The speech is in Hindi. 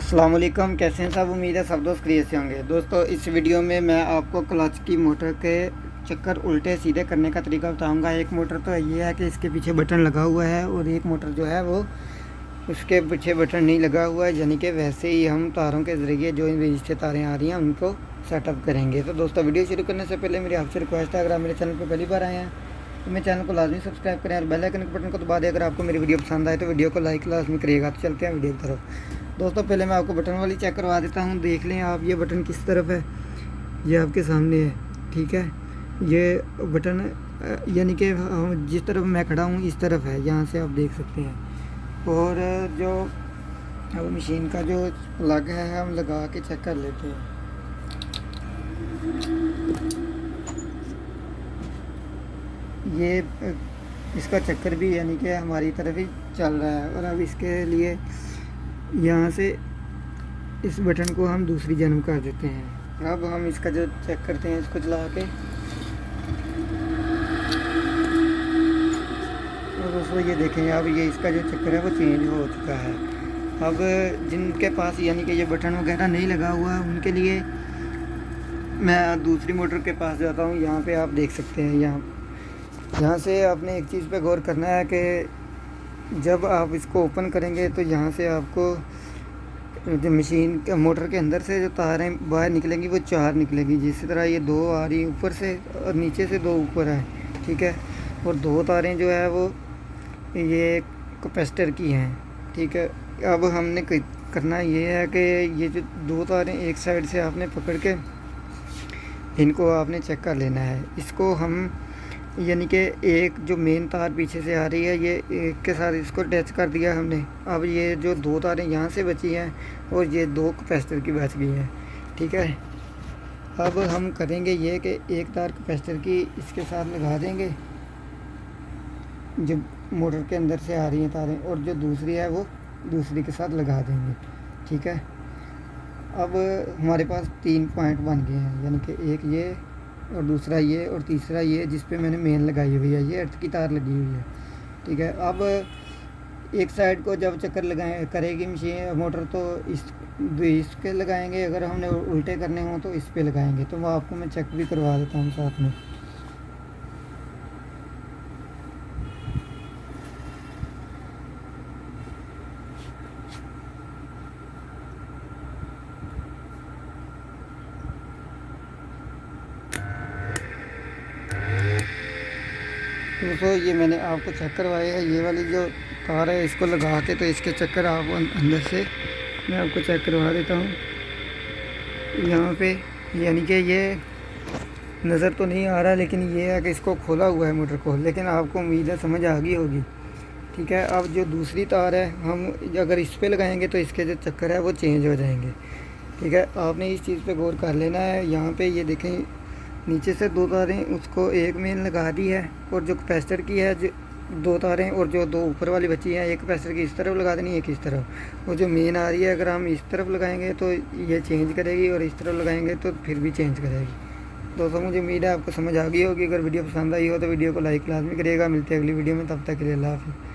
अस्सलाम वालेकुम, कैसे हैं सब। उम्मीद है सब दोस्त खैरियत से होंगे। दोस्तों इस वीडियो में मैं आपको क्लच की मोटर के चक्कर उल्टे सीधे करने का तरीका बताऊंगा। एक मोटर तो ये है कि इसके पीछे बटन लगा हुआ है और एक मोटर जो है वो उसके पीछे बटन नहीं लगा हुआ है, यानी कि वैसे ही हम तारों के ज़रिए जो इन से तारें आ रही हैं उनको सेटअप करेंगे। तो दोस्तों वीडियो शुरू करने से पहले मेरी आपसे रिक्वेस्ट है, अगर आप मेरे चैनल पर पहली बार आए हैं तो मेरे चैनल को लाजमी सब्सक्राइब करें और बेल आइकन के बटन को दबा दें। अगर आपको मेरी वीडियो पसंद आए तो वीडियो को लाइक लाजमी करिएगा। तो चलते हैं वीडियो की तरफ। दोस्तों पहले मैं आपको बटन वाली चेक करवा देता हूँ। देख लें आप, ये बटन किस तरफ है, ये आपके सामने है, ठीक है। ये बटन यानी कि जिस तरफ मैं खड़ा हूँ इस तरफ है, यहाँ से आप देख सकते हैं। और जो अब मशीन का जो प्लग है हम लगा के चेक कर लेते हैं। ये इसका चक्कर भी यानी कि हमारी तरफ ही चल रहा है। और अब इसके लिए यहाँ से इस बटन को हम दूसरी जानब कर देते हैं। अब हम इसका जो चेक करते हैं, इसको चला के, और दोस्तों ये देखें, अब ये इसका जो चक्कर है वो चेंज हो चुका है। अब जिनके पास यानी कि ये बटन वगैरह नहीं लगा हुआ उनके लिए मैं दूसरी मोटर के पास जाता हूँ। यहाँ पे आप देख सकते हैं, यहाँ से आपने एक चीज़ पे गौर करना है कि जब आप इसको ओपन करेंगे तो यहाँ से आपको जो मशीन के मोटर के अंदर से जो तारें बाहर निकलेंगी वो 4 निकलेंगी। जिस तरह ये 2 आ रही ऊपर से और नीचे से 2 ऊपर है, ठीक है। और 2 तारें जो है वो ये कैपेसिटर की हैं, ठीक है। अब हमने करना ये है कि ये जो 2 तारें एक साइड से आपने पकड़ के इनको आपने चेक कर लेना है। इसको हम यानी कि एक जो मेन तार पीछे से आ रही है, ये एक के साथ इसको टच कर दिया हमने। अब ये जो 2 तारें यहाँ से बची हैं और ये 2 कैपेसिटर की बच गई हैं, ठीक है। अब हम करेंगे ये कि एक तार कैपेसिटर की इसके साथ लगा देंगे जो मोटर के अंदर से आ रही हैं तारें, और जो दूसरी है वो दूसरी के साथ लगा देंगे, ठीक है। अब हमारे पास 3 पॉइंट बन गए हैं, यानी कि एक ये और दूसरा ये और तीसरा ये जिस पे मैंने मेन लगाई हुई है, ये अर्थ की तार लगी हुई है, ठीक है। अब एक साइड को जब चक्कर लगाए करेगी मशीन मोटर तो इस पे लगाएंगे, अगर हमने उल्टे करने हों तो इस पे लगाएंगे। तो वो आपको मैं चेक भी करवा देता हूँ साथ में। दोस्तों ये मैंने आपको चेक करवाया है, ये वाली जो तार है इसको लगा के, तो इसके चक्कर आप अंदर से मैं आपको चेक करवा देता हूँ। यहाँ पे यानी कि ये नज़र तो नहीं आ रहा, लेकिन ये है कि इसको खोला हुआ है मोटर को, लेकिन आपको उम्मीद है समझ आ गई होगी, ठीक है। अब जो दूसरी तार है हम अगर इस पे लगाएंगे तो इसके जो चक्कर है वो चेंज हो जाएंगे, ठीक है। आपने इस चीज़ पे गौर कर लेना है। यहाँ पे ये देखें, नीचे से 2 तारें उसको एक मेन लगा दी है, और जो कैपेसिटर की है 2 तारें, और जो 2 ऊपर वाली बची हैं एक कैपेसिटर की इस तरफ लगा देनी है, एक इस तरफ। और जो मेन आ रही है अगर हम इस तरफ लगाएंगे तो ये चेंज करेगी, और इस तरफ लगाएंगे तो फिर भी चेंज करेगी। दोस्तों मुझे उम्मीद है आपको समझ आ गई होगी। अगर वीडियो पसंद आई हो तो वीडियो को लाइक लाजमी करिएगा। मिलते हैं अगली वीडियो में, तब तक के लिए अल्लाह हाफ़िज़।